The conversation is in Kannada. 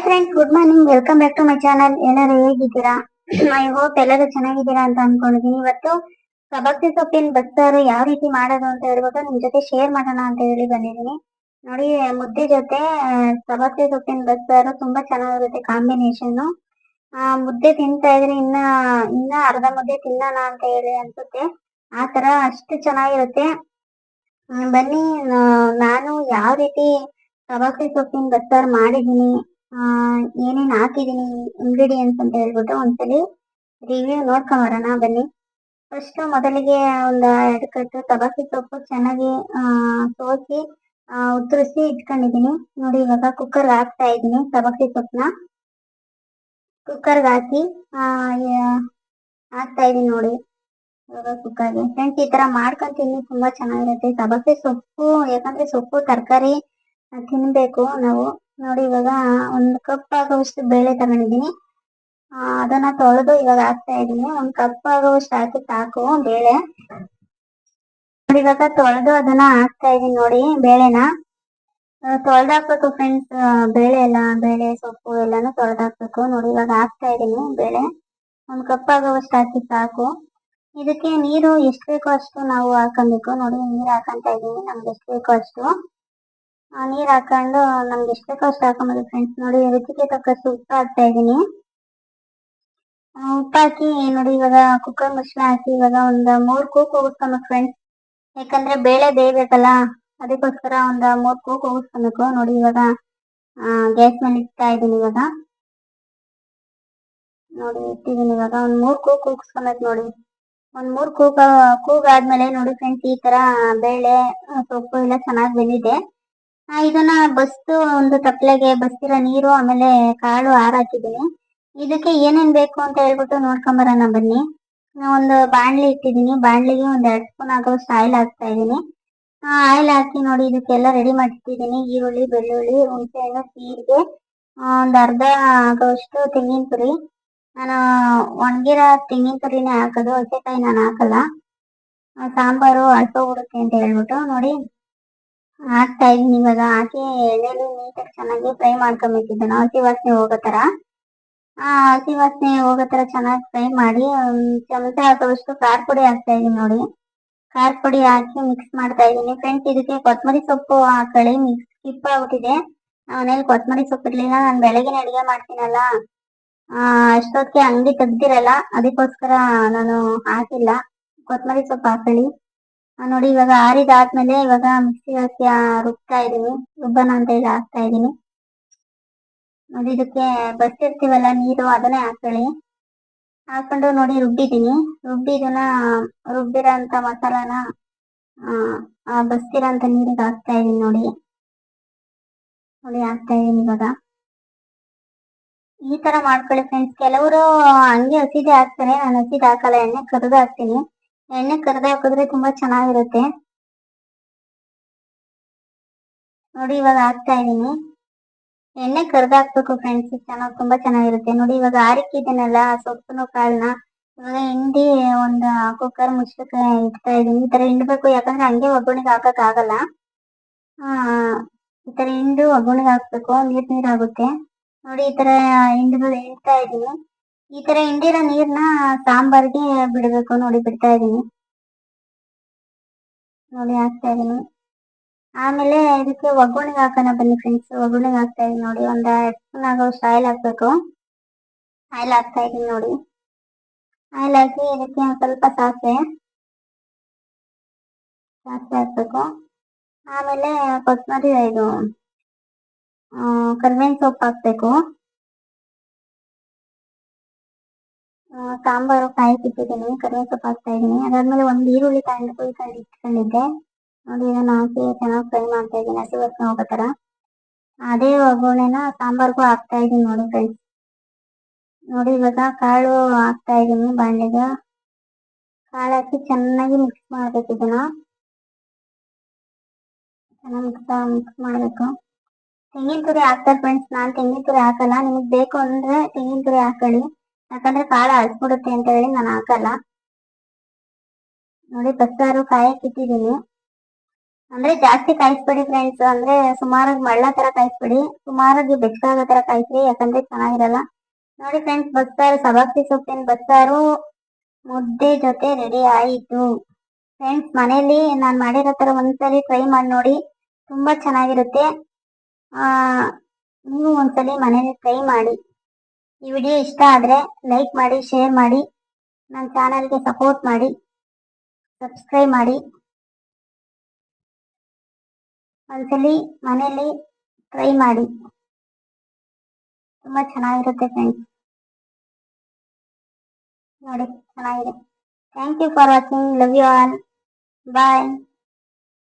Friends, good morning. Welcome back to my channel. ಎಲ್ಲರೂ ಹೇಗಿದ್ದೀರಾ? ಐ ಹೋಪ್ ಎಲ್ಲರೂ ಚೆನ್ನಾಗಿದ್ದೀರಾ ಅಂತ ಅನ್ಕೊಂಡಿದೀನಿ. ಇವತ್ತು ಸಬ್ಬಕ್ಕಿ ಸೊಪ್ಪಿನ ಬಸ್ಸಾರು ಯಾವ ರೀತಿ ಮಾಡೋದು ಅಂತ ಹೇಳ್ಬಿಟ್ಟು ನಿಮ್ ಜೊತೆ ಶೇರ್ ಮಾಡೋಣ ಅಂತ ಹೇಳಿ ಬಂದಿದ್ದೀನಿ. ನೋಡಿ, ಮುದ್ದೆ ಜೊತೆ ಸಬ್ಬಕ್ಕಿ ಸೊಪ್ಪಿನ ಬಸ್ಸಾರು ತುಂಬಾ ಚೆನ್ನಾಗಿರುತ್ತೆ ಕಾಂಬಿನೇಷನ್. ಮುದ್ದೆ ತಿಂತಾ ಇದ್ರೆ ಇನ್ನ ಅರ್ಧ ಮುದ್ದೆ ತಿನ್ನೋಣ ಅಂತ ಹೇಳಿ ಅನ್ಸುತ್ತೆ. ಆ ತರ ಅಷ್ಟು ಚೆನ್ನಾಗಿರುತ್ತೆ. ಬನ್ನಿ, ನಾನು ಯಾವ ರೀತಿ ಸಬ್ಬಕ್ಕಿ ಸೊಪ್ಪಿನ ಬಸ್ಸಾರು ಮಾಡಿದೀನಿ, ಏನೇನ್ ಹಾಕಿದೀನಿ ಇಂಗ್ರೀಡಿಯೆಂಟ್ಸ್ ಅಂತ ಹೇಳ್ಬಿಟ್ಟು ಒಂದ್ಸಲಿ ರಿವ್ಯೂ ನೋಡ್ಕೊಂಬರೋಣ ಬನ್ನಿ. ಫಸ್ಟ್ ಮೊದಲಿಗೆ ಒಂದ್ 2 ಕಟ್ಟು ಸಬ್ಬಕ್ಕಿ ಸೊಪ್ಪು ಚೆನ್ನಾಗಿ ಸೋಸಿ ಉತ್ತರಿಸಿ ಇಟ್ಕೊಂಡಿದೀನಿ. ನೋಡಿ, ಇವಾಗ ಕುಕ್ಕರ್ ಹಾಕ್ತಾ ಇದೀನಿ. ಸಬ್ಬಕ್ಕಿ ಸೊಪ್ಪನ್ನ ಕುಕ್ಕರ್ಗೆ ಹಾಕಿ ಹಾಕ್ತಾ ಇದೀನಿ. ನೋಡಿ, ಇವಾಗ ಕುಕ್ಕರ್ಗೆ ಫ್ರೆಂಡ್ಸ್ ಈ ತರ ಮಾಡ್ಕೊಂಡ್ ತಿನ್ನಿ, ತುಂಬಾ ಚೆನ್ನಾಗಿರುತ್ತೆ ಸಬ್ಬಕ್ಕಿ ಸೊಪ್ಪು. ಯಾಕಂದ್ರೆ ಸೊಪ್ಪು ತರಕಾರಿ ತಿನ್ಬೇಕು ನಾವು. ನೋಡಿ, ಇವಾಗ 1 ಕಪ್ ಆಗುವಷ್ಟು ಬೇಳೆ ತಗೊಂಡಿದೀನಿ. ಅದನ್ನ ತೊಳೆದು ಇವಾಗ ಹಾಕ್ತಾ ಇದೀನಿ. 1 ಕಪ್ ಆಗುವಷ್ಟು ಹಾಕಿ ಸಾಕು ಬೇಳೆ. ನೋಡಿ, ಇವಾಗ ತೊಳೆದು ಅದನ್ನ ಹಾಕ್ತಾ ಇದೀನಿ. ನೋಡಿ, ಬೇಳೆನ ತೊಳೆದಾಕ್ಬೇಕು ಫ್ರೆಂಡ್ಸ್. ಬೇಳೆ ಸೊಪ್ಪು ಎಲ್ಲಾನು ತೊಳೆದಾಕ್ಬೇಕು. ನೋಡಿ, ಇವಾಗ ಹಾಕ್ತಾ ಇದೀನಿ ಬೇಳೆ. 1 ಕಪ್ ಆಗುವಷ್ಟು ಹಾಕಿ ಸಾಕು. ಇದಕ್ಕೆ ನೀರು ಎಷ್ಟು ಬೇಕೋ ಅಷ್ಟು ನಾವು ಹಾಕೊಬೇಕು. ನೋಡಿ, ನೀರ್ ಹಾಕಂತ ಇದೀನಿ. ನಮ್ಗೆ ಎಷ್ಟು ಬೇಕೋ ಅಷ್ಟು ನೀರ್ ಹಾಕೊಂಡು ನಮ್ಗೆ ಎಷ್ಟು ಬೇಕೋ ಅಷ್ಟು ಹಾಕೊಂಬೋದು ಫ್ರೆಂಡ್ಸ್. ನೋಡಿ, ರುಚಿಗೆ ತಕ್ಕಷ್ಟು ಉಪ್ಪು ಹಾಕ್ತಾ ಇದೀನಿ. ಉಪ್ಪು ಹಾಕಿ ನೋಡಿ, ಇವಾಗ ಕುಕ್ಕರ್ ಮುಚ್ಚಳ ಹಾಕಿ ಇವಾಗ 3 ಕೂಗು ಕೂಗಿಸ್ಕೊಬೇಕು ಫ್ರೆಂಡ್ಸ್. ಯಾಕಂದ್ರೆ ಬೇಳೆ ಬೇಯಬೇಕಲ್ಲ, ಅದಕ್ಕೋಸ್ಕರ 3 ಕೂಗು ಕೂಗಿಸ್ಕೊಬೇಕು. ನೋಡಿ, ಇವಾಗ ಗ್ಯಾಸ್ ಮೇಲೆ ಇಡ್ತಾ ಇದೀನಿ. ನೋಡಿ, ಇಟ್ಟಿದೀನಿ. ಇವಾಗ 3 ಕೂಗು ಕೂಗಿಸ್ಕೊಬೇಕು. ನೋಡಿ, 3 ಕೂಗಾದ್ಮೇಲೆ ನೋಡಿ ಫ್ರೆಂಡ್ಸ್, ಈ ತರ ಬೇಳೆ ಸೊಪ್ಪು ಎಲ್ಲ ಚೆನ್ನಾಗಿ ಬೆಂದಿದೆ. ಇದನ್ನ ಬಸ್ತು ಒಂದು ತಪ್ಪಲೆಗೆ ಬಸ್ತಿರೋ ನೀರು ಆಮೇಲೆ ಕಾಳು ಹಾಕಿದೀನಿ. ಇದಕ್ಕೆ ಏನೇನ್ ಬೇಕು ಅಂತ ಹೇಳ್ಬಿಟ್ಟು ನೋಡ್ಕೊಂಬರೋಣ ಬನ್ನಿ. ಒಂದು ಬಾಣ್ಲಿ ಇಟ್ಟಿದೀನಿ. ಬಾಣ್ಲಿಗೆ 2 ಸ್ಪೂನ್ ಆಗೋಷ್ಟು ಆಯಿಲ್ ಹಾಕ್ತಾ ಇದೀನಿ. ಆಯಿಲ್ ಹಾಕಿ ನೋಡಿ, ಇದಕ್ಕೆಲ್ಲ ರೆಡಿ ಮಾಡಿಟ್ಟಿದೀನಿ. ಈರುಳ್ಳಿ, ಬೆಳ್ಳುಳ್ಳಿ, ಹುಣಸೆಹಣ್ಣು, ಜೀರಿಗೆ, ಅರ್ಧ ಆಗೋಷ್ಟು ತೆಂಗಿನ ತುರಿ. ನಾನು ಒಣಗಿರೋ ತೆಂಗಿನ ತುರಿನೇ ಹಾಕೋದು, ಹಸೆಕಾಯಿ ನಾನು ಹಾಕಲ್ಲ. ಸಾಂಬಾರು ಅಳ್ಸೋಗ್ಬಿಡುತ್ತೆ ಅಂತ ಹೇಳ್ಬಿಟ್ಟು ನೋಡಿ ಹಾಕ್ತಾ ಇದೀನಿ. ಇವಾಗ ಹಾಕಿ ಎಣ್ಣೆಲಿ ನೀಟಾಗಿ ಚೆನ್ನಾಗಿ ಫ್ರೈ ಮಾಡ್ಕೊಬೇಕಿದ್ದನ್ನು ಹಸಿ ವಾಸನೆ ಹೋಗೋ ತರ ಚೆನ್ನಾಗಿ ಫ್ರೈ ಮಾಡಿ 1 ಚಮಚ ಹಾಕೋಷ್ಟು ಖಾರ ಪುಡಿ ಹಾಕ್ತಾ ಇದೀನಿ. ನೋಡಿ, ಖಾರ ಪುಡಿ ಹಾಕಿ ಮಿಕ್ಸ್ ಮಾಡ್ತಾ ಇದೀನಿ ಫ್ರೆಂಡ್ಸ್. ಇದಕ್ಕೆ ಕೊತ್ತಂಬರಿ ಸೊಪ್ಪು ಹಾಕೊಳ್ಳಿ. ಸ್ಕಿಪ್ ಆಗ್ಬಿಟ್ಟಿದೆ. ಮನೇಲಿ ಕೊತ್ತಂಬರಿ ಸೊಪ್ಪು ಇರ್ಲಿಲ್ಲ. ನಾನು ಬೆಳಗಿನ ಅಡಿಗೆ ಮಾಡ್ತೀನಲ್ಲ, ಅಷ್ಟೊತ್ತಿಗೆ ಅಂಗಡಿ ತೆಗ್ದಿರಲ್ಲ, ಅದಕ್ಕೋಸ್ಕರ ನಾನು ಹಾಕಿಲ್ಲ. ಕೊತ್ತಂಬರಿ ಸೊಪ್ಪು ಹಾಕೊಳ್ಳಿ. ನೋಡಿ, ಇವಾಗ ಆರಿದಾದ್ಮೇಲೆ ಇವಾಗ ಮಿಕ್ಸಿ ಹಾಕಿ ರುಬ್ತಾ ಇದೀನಿ. ರುಬ್ಬನ ಅಂತ ಹೇಳಿ ಹಾಕ್ತಾ ಇದೀನಿ. ನೋಡಿ, ಇದಕ್ಕೆ ಬಸ್ತಿರ್ತೀವಲ್ಲ ನೀರು, ಅದನ್ನೇ ಹಾಕೊಳ್ಳಿ. ಹಾಕೊಂಡು ನೋಡಿ ರುಬ್ಬಿದೀನಿ. ಇದನ್ನ ರುಬ್ಬಿರೋಂತ ಮಸಾಲಾನ ಬಸ್ತಿರೋಂತ ನೀರಿಗೆ ಹಾಕ್ತಾ ಇದೀನಿ. ನೋಡಿ, ಹಾಕ್ತಾ ಇದೀನಿ. ಇವಾಗ ಈ ತರ ಮಾಡ್ಕೊಳ್ಳಿ ಫ್ರೆಂಡ್ಸ್. ಕೆಲವರು ಹಂಗೆ ಹಸಿದೆ ಹಾಕ್ತಾರೆ, ನಾನು ಹಸಿದ್ ಹಾಕಲ್ಲ, ಎಣ್ಣೆ ಕರ್ದು ಹಾಕ್ತೀನಿ. ಎಣ್ಣೆ ಕರ್ದು ಹಾಕಿದ್ರೆ ತುಂಬಾ ಚೆನ್ನಾಗಿರುತ್ತೆ. ನೋಡಿ, ಇವಾಗ ಹಾಕ್ತಾ ಇದೀನಿ. ಎಣ್ಣೆ ಕರ್ದು ಹಾಕ್ಬೇಕು ಫ್ರೆಂಡ್ಸ್, ತುಂಬಾ ಚೆನ್ನಾಗಿರುತ್ತೆ. ನೋಡಿ, ಇವಾಗ ಆರಿಕ್ಕಿದ್ದೀನಲ್ಲ ಸೊಪ್ಪು ಕಾಳನ್ನ, ಇವಾಗ ಹಿಂಡಿ ಒಂದು ಕುಕ್ಕರ್ ಮುಚ್ಚಕ್ಕೆ ಇಡ್ತಾ ಇದೀನಿ. ಈ ತರ ಹಿಂಡ್ಬೇಕು, ಯಾಕಂದ್ರೆ ಹಂಗೆ ಒಗ್ಗರಣೆಗೆ ಹಾಕಕ್ ಆಗಲ್ಲ. ಈ ತರ ಹಿಂಡು ಒಗ್ಗರಣೆಗೆ ಹಾಕ್ಬೇಕು, ನೀರ್ ಆಗುತ್ತೆ. ನೋಡಿ, ಈ ತರ ಹಿಂಡ್ತಾ ಇದೀನಿ. ಈ ತರ ಹಿಂಡಿರೋ ನೀರ್ನ ಸಾಂಬಾರ್ಗೆ ಬಿಡ್ಬೇಕು. ನೋಡಿ, ಬಿಡ್ತಾ ಇದೀನಿ. ನೋಡಿ, ಹಾಕ್ತಾ ಇದೀನಿ. ಆಮೇಲೆ ಇದಕ್ಕೆ ಒಗ್ಗರಣೆಗೆ ಹಾಕೋಣ ಬನ್ನಿ ಫ್ರೆಂಡ್ಸ್. ಒಗ್ಗರಣೆಗೆ ಹಾಕ್ತಾ ಇದೀನಿ. ನೋಡಿ, 2 ಸ್ಪೂನ್ ಆಗೋಷ್ಟು ಆಯಿಲ್ ಹಾಕ್ಬೇಕು. ಆಯಿಲ್ ಹಾಕ್ತಾ ಇದೀನಿ. ನೋಡಿ, ಆಯಿಲ್ ಹಾಕಿ ಇದಕ್ಕೆ ಸ್ವಲ್ಪ ಸಾಸಿವೆ ಹಾಕ್ಬೇಕು. ಆಮೇಲೆ ಕೊತ್ತಂಬರಿ ಕರಿಬೇವಿನ ಸೊಪ್ಪು ಹಾಕ್ಬೇಕು. ಸಾಂಬಾರು ಕಾಯಿಸಿಟ್ಟಿದ್ದೀನಿ, ಕರಿಬೇವಿನ ಸೊಪ್ಪು ಹಾಕ್ತಾ ಇದೀನಿ. ಅದಾದ್ಮೇಲೆ 1 ಈರುಳ್ಳಿ ಇಟ್ಕೊಂಡಿದ್ದೆ. ನೋಡಿ, ಇದನ್ನ ಹಾಕಿ ಚೆನ್ನಾಗಿ ಫ್ರೈ ಮಾಡ್ತಾ ಇದೀನಿ, ಹಸಿ ವಾಸನೆ ಹೋಗೋ ತರ. ಅದೇ ಒಗ್ಗರಣೆನ ಸಾಂಬಾರ್ಗೂ ಹಾಕ್ತಾ ಇದೀನಿ. ನೋಡಿ ಫ್ರೆಂಡ್ಸ್, ನೋಡಿ ಇವಾಗ ಕಾಳು ಹಾಕ್ತಾ ಇದೀನಿ. ಬಾಣಲೆಗೆ ಕಾಳು ಹಾಕಿ ಚೆನ್ನಾಗಿ ಮಿಕ್ಸ್ ಮಾಡ್ಬೇಕು. ಇದನ್ನ ಚೆನ್ನಾಗಿ ಮಿಕ್ಸ್ ಮಾಡ್ಬೇಕು. ತೆಂಗಿನ ತುರಿ ಹಾಕ್ತಾರೆ ಫ್ರೆಂಡ್ಸ್, ನಾನು ತೆಂಗಿನ ತುರಿ ಹಾಕಲ್ಲ. ನಿಮಗೆ ಬೇಕು ಅಂದ್ರೆ ತೆಂಗಿನ ತುರಿ ಹಾಕೊಳ್ಳಿ, ಯಾಕಂದ್ರೆ ಕಾಳು ಅಳಿಸ್ಬಿಡುತ್ತೆ ಅಂತ ಹೇಳಿ ನಾನು ಹಾಕಲ್ಲ. ನೋಡಿ, ಬಸ್ಸಾರು ಕಾಯಕ್ಕೆ ಇಟ್ಟಿದ್ದೀನಿ. ಅಂದ್ರೆ ಜಾಸ್ತಿ ಕಾಯಿಸ್ಬೇಡಿ ಫ್ರೆಂಡ್ಸ್, ಅಂದ್ರೆ ಸುಮಾರಾಗಿ ಮಳ್ಳ ತರ ಕಾಯಿಸ್ಬೇಡಿ, ಸುಮಾರಾಗಿ ಬೆಚ್ಚಗಾಗೋ ತರ ಕಾಯಿಸ್ರಿ, ಯಾಕಂದ್ರೆ ಚೆನ್ನಾಗಿರಲ್ಲ. ನೋಡಿ ಫ್ರೆಂಡ್ಸ್, ಬಸ್ಸಾರು, ಸಬ್ಬಕ್ಕಿ ಸೊಪ್ಪಿನ ಬಸ್ಸಾರು ಮುದ್ದೆ ಜೊತೆ ರೆಡಿ ಆಯಿತು. ಫ್ರೆಂಡ್ಸ್, ಮನೇಲಿ ನಾನು ಮಾಡಿರೋ ತರ ಒಂದ್ಸಲಿ ಟ್ರೈ ಮಾಡಿ ನೋಡಿ, ತುಂಬಾ ಚೆನ್ನಾಗಿರುತ್ತೆ. ಆ ನೀವು ಒಂದ್ಸಲಿ ಮನೇಲಿ ಟ್ರೈ ಮಾಡಿ. ಈ ವಿಡಿಯೋ ಇಷ್ಟ ಆದ್ರೆ ಲೈಕ್ ಮಾಡಿ, ಶೇರ್ ಮಾಡಿ, ನನ್ನ ಚಾನಲ್ಗೆ ಸಪೋರ್ಟ್ ಮಾಡಿ, ಸಬ್ಸ್ಕ್ರೈಬ್ ಮಾಡಿ. ಒಂದ್ಸಲಿ ಮನೇಲಿ ಟ್ರೈ ಮಾಡಿ, ತುಂಬಾ ಚೆನ್ನಾಗಿರುತ್ತೆ ಫ್ರೆಂಡ್ಸ್. ನೋಡಿ, ಚೆನ್ನಾಗಿದೆ. Thank you for watching. Love you all. Bye.